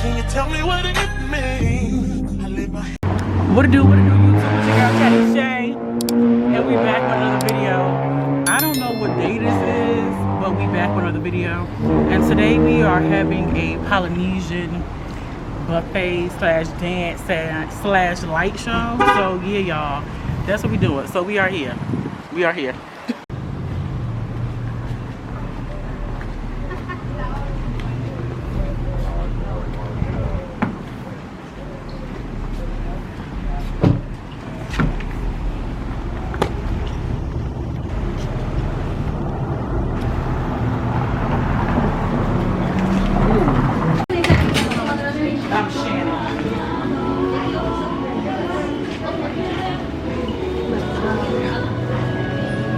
Can you tell me what it means? I live my What it do, YouTube? It's your girl, Chatty Shay. And we back with another video. I don't know what day this is, but we back with another video. And today we are having a Polynesian buffet slash dance slash light show. So yeah, y'all, that's what we doing. So we are here. We are here.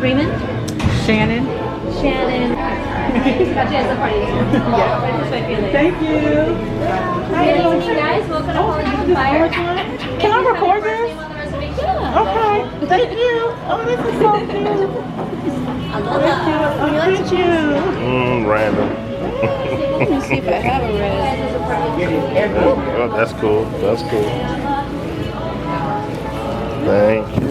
Raymond? Shannon. Shannon. Got you as a party. Yeah. Thank you. Good evening, guys. Welcome to Polynesian Fire. Can I record this? Yeah. Okay. Thank you. Oh, this is so cute. I love that. Thank you. Random. Let me see if I have a red. Oh, that's cool. That's cool. Thank you.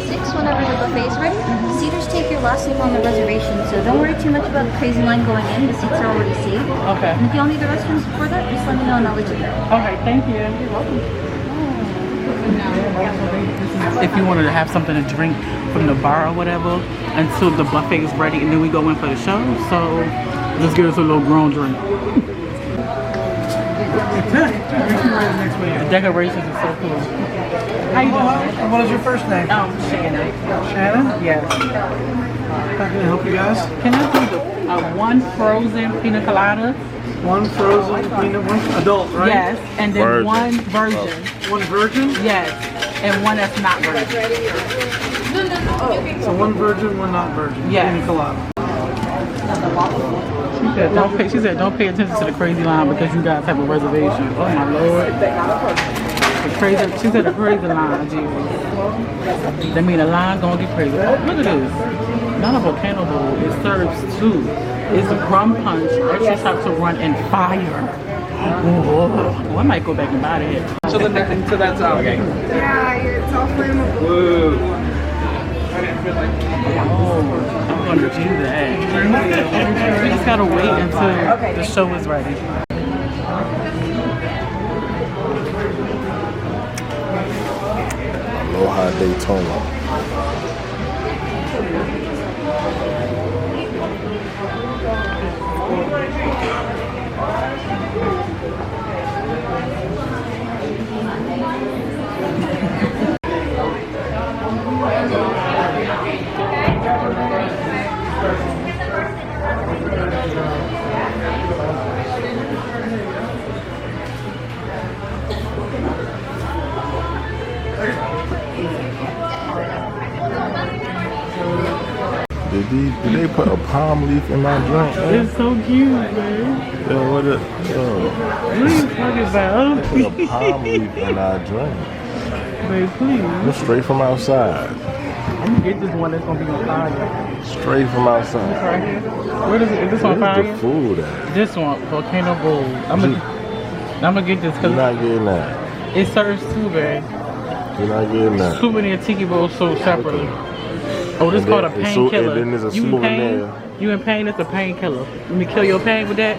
6 whenever the buffet is ready. Seaters take your last name on the reservation, so don't worry too much about the crazy line going in. The seats are already saved. Okay. And if y'all need the restrooms before that, just let me know and I'll let you know. Okay, thank you. You're welcome. If you wanted to have something to drink from the bar or whatever until the buffet is ready, and then we go in for the show. So just give us a little grown drink. The decorations are so cool. How you doing? What is your first name? Shannon. Shannon? Yes. How can I help you guys? Can I do the one frozen pina colada? One frozen peanut, one adult, right? Yes, and then Virgin. one virgin. One virgin? Yes, and one that's not virgin. So one virgin, one not virgin. Yes. Pina colada. She said don't pay attention to the crazy line because you guys have a reservation. Oh my lord. The crazy, she said the crazy line, Jesus. That mean the line gonna get crazy. Oh, look at this. Not a volcano bowl, it serves two. It's a rum punch, extra shot to run and fire. Oh, I might go back and buy that. So that's out. Okay. Yeah, it's all flammable. Whoa. Oh, I'm gonna do that. We just gotta wait until the show is ready. Aloha Daytona. Did they put a palm leaf in my drink? It's so cute, man. Yo, what it? What are you talking about? Put a palm leaf in our drink. Babe, please. I'm straight from outside. I'm gonna get this one that's gonna be on fire. Straight from outside. Right here. Where is it? Is this on Where's fire? the food at? This one, volcano bowl. I'm gonna get this You're not because getting that. it serves two, babe. You're not getting that. Souvenir tiki bowl sold separately. Oh, this is And called a then- and painkiller. then there's a You in pain? souvenir. You in pain? It's a painkiller. Let me kill your pain with that.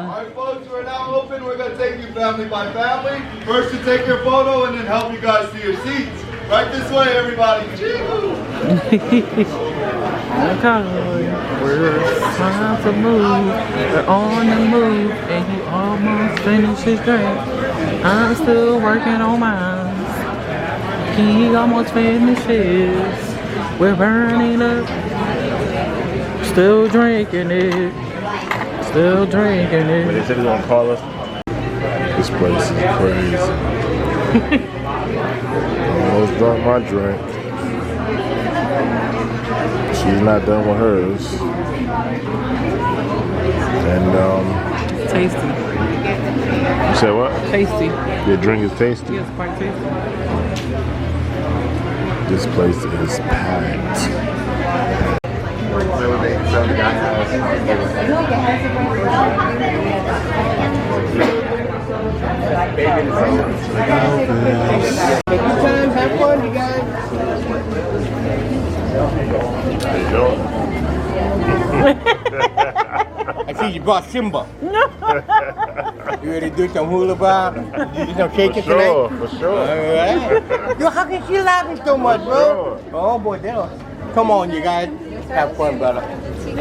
Alright folks, we're now open. We're going to take you family by family. First to take your photo and then help you guys to your seats. Right this way, everybody. We're time to move. We're on the move. And he almost finished his drink. I'm still working on mine. He almost finished his. We're burning up. Still drinking it. Still drinking But they it. said they're gonna call us. This place is crazy. Almost drunk my drink. She's not done with hers. And Tasty. you said what? Tasty. Your drink is tasty. Yes, quite tasty. This place is packed. Have fun, you guys. How you doing? I see you brought Simba. You ready to do some hula bar? Do some shaking tonight? For sure. All right. Yo, how can she laughing so much, bro? Oh boy, damn. Come on, you guys. Have fun, brother. Let's see.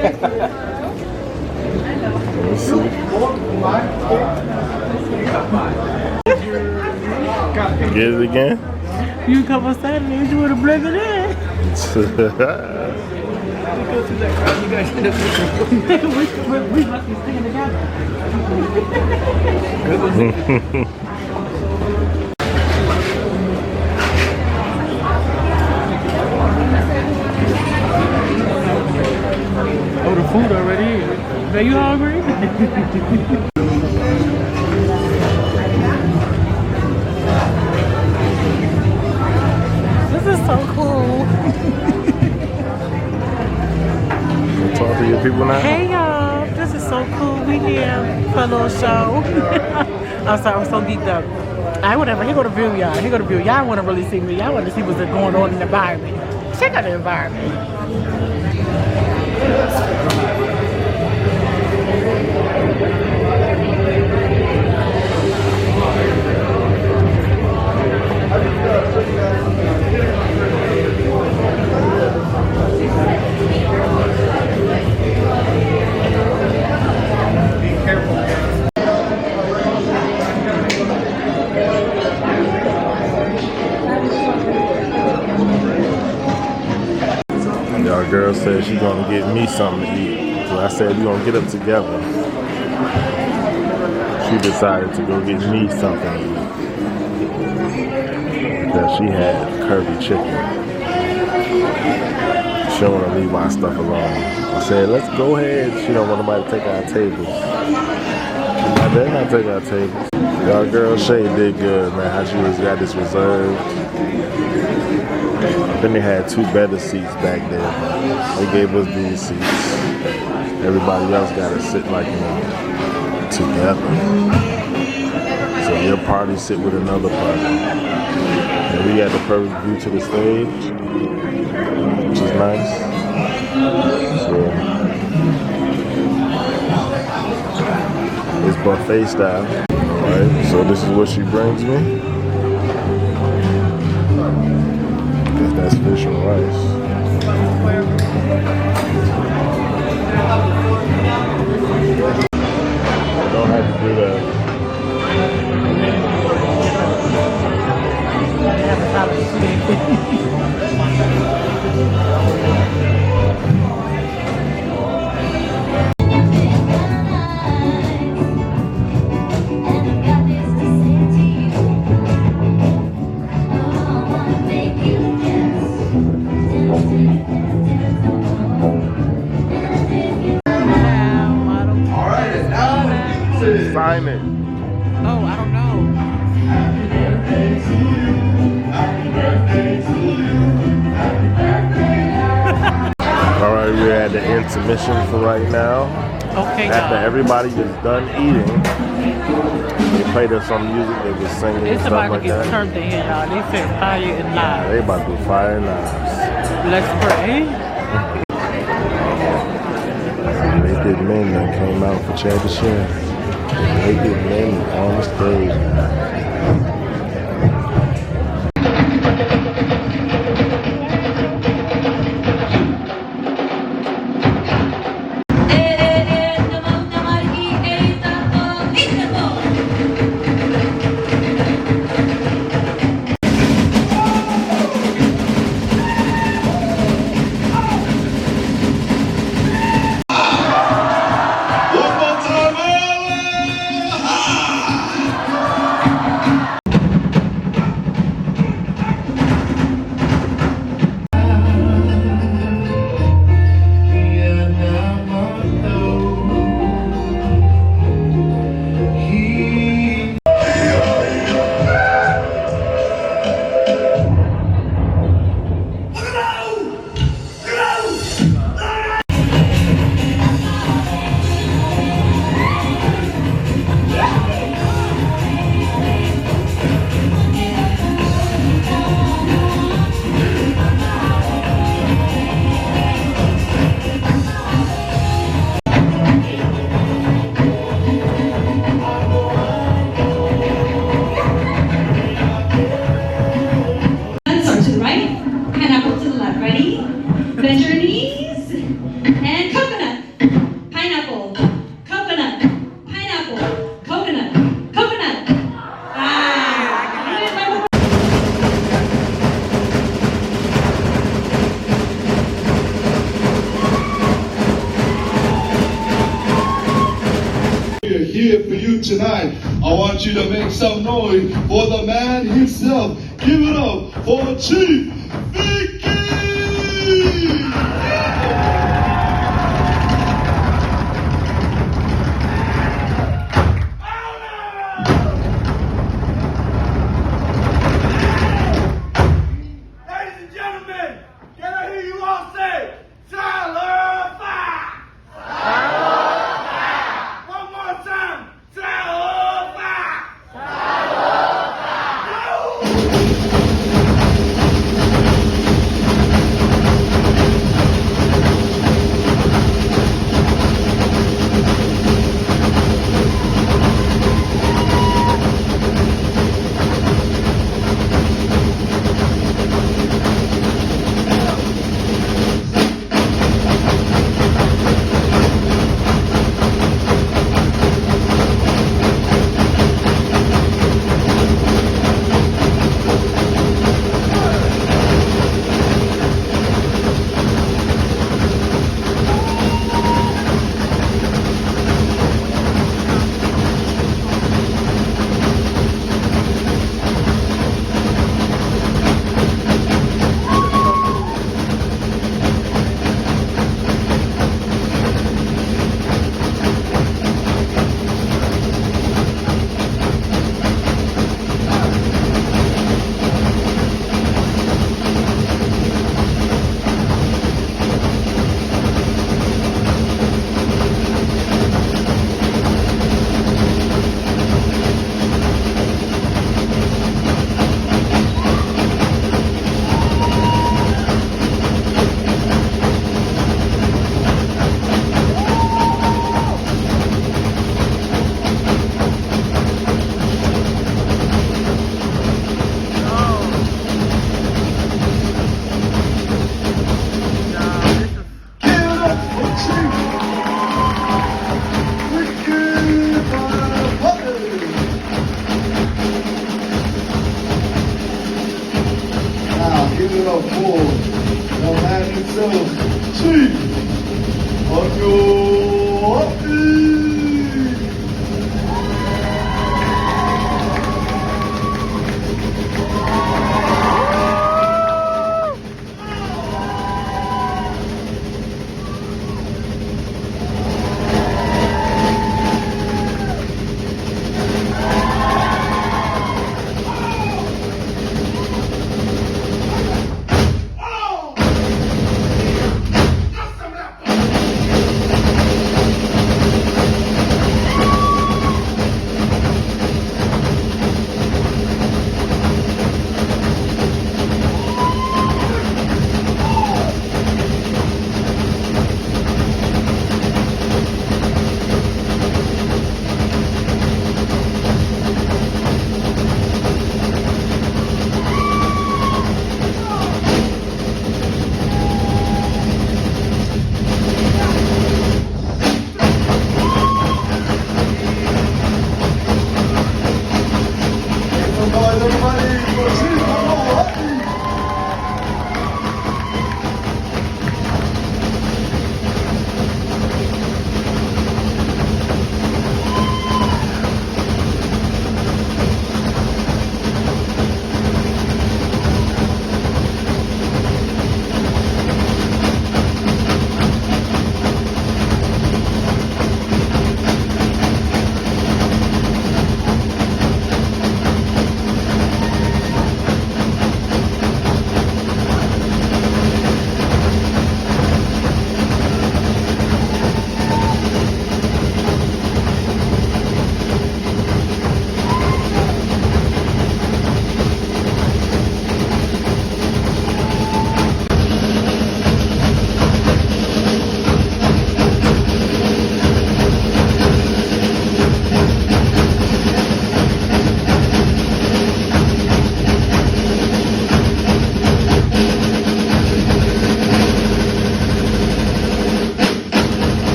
Get it again? You come on Saturday, you want to bring it in. we must be sticking together. Oh, the food already here. Are you hungry? This is so cool. Talk to your people now. Hey y'all, this is so cool. We here for a little show. I'm sorry, I'm so geeked up. Alright, whatever. Here go the view, y'all. Here go the view. Y'all want to really see me. Y'all want to see what's going on in the environment. Check out the environment. Y'all girl said she's gonna get me something to eat. So I said we're gonna get up together. She decided to go get me something to eat. Because she had curry chicken. She don't wanna leave my stuff alone. I said, let's go ahead. She don't want nobody to take our tables. I better not take our tables. Y'all girl Shay did good, man. How she was got this reserved. Then they had two better seats back there. They gave us these seats. Everybody else got to sit like, you know, together. So your party sit with another party. And we got the perfect view to the stage, which is nice. So it's buffet style. Alright, so this is what she brings me. That's fish and rice. Don't have to do that. Sign it. Oh, I don't know. Alright, we're at the intermission for right now. Okay, After y'all. everybody is done eating, they played us some music, they were singing and It's stuff about to like get that. turned in here, y'all. They said fire and Yeah, live. they about to do fire and knives. Let's pray. Naked men that came out for Chad to share. Naked men on the stage. One more time, And coconut, pineapple, coconut, pineapple, coconut, coconut. We're here for you tonight. I want you to make some noise for the man himself. Give it up for Chief Vicky! Ladies and gentlemen, can I hear you all say, Salify! One more time, Salify!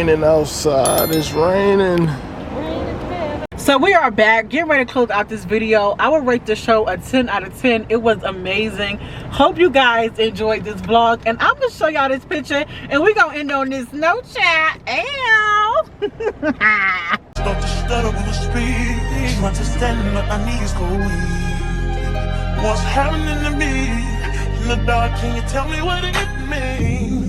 raining outside. It's raining. So we are back, getting ready to close out this video. I would rate the show a 10 out of 10. It was amazing. Hope you guys enjoyed this vlog, and I'm gonna show y'all this picture, and we're gonna end on this note, chat. Ow. Start to stutter with the speed. Understanding what I need is cold. What's happening to me in the dark? Can you tell me what it means?